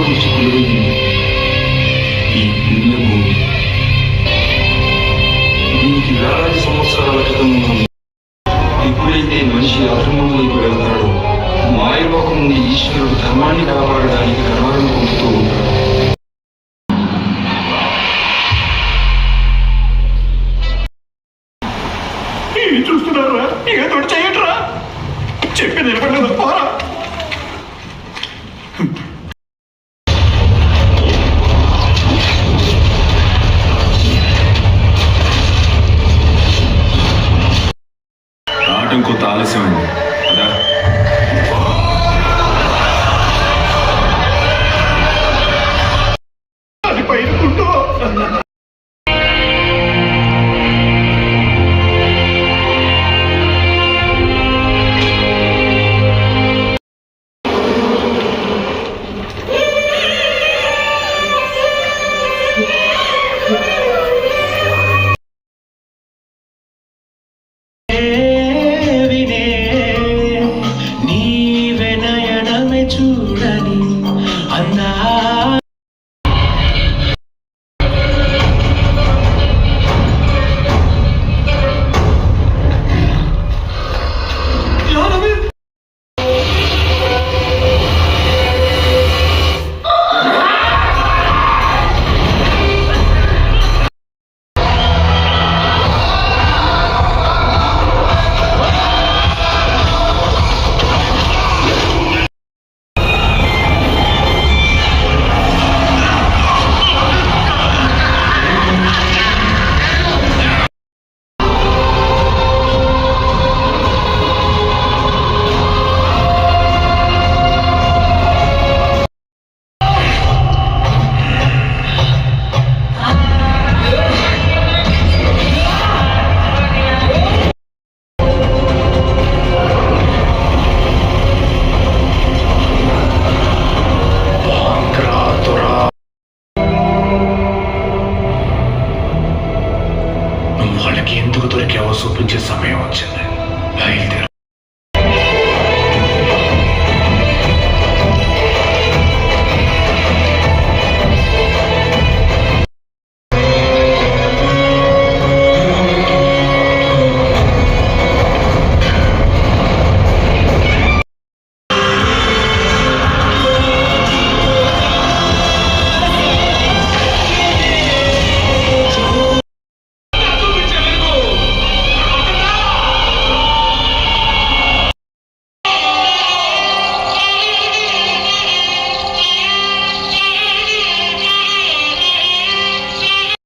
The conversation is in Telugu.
దృష్టి కొలువైంది ఈ పుణ్యభూమి. దీనికి వేలాది సంవత్సరాల క్రితం ఉంది. ఎప్పుడైతే మనిషి అధర్మం వైపు వెళ్తాడో మాయలోకం నుండి ఈశ్వరుడు ధర్మాన్ని కాపాడడానికి కర్మలను పొందుతూ ఉంటాడు. చూస్తున్నారా? ఏదో చేయట్రా, చెప్పి నిలబడలేదు పోరా. రావటం కొంత ఆలస్యమైంది కదా. అది పైరుకుంటూ చూడని అందా వాళ్ళకి ఎందుకు దొరికావో చూపించే సమయం వచ్చింది.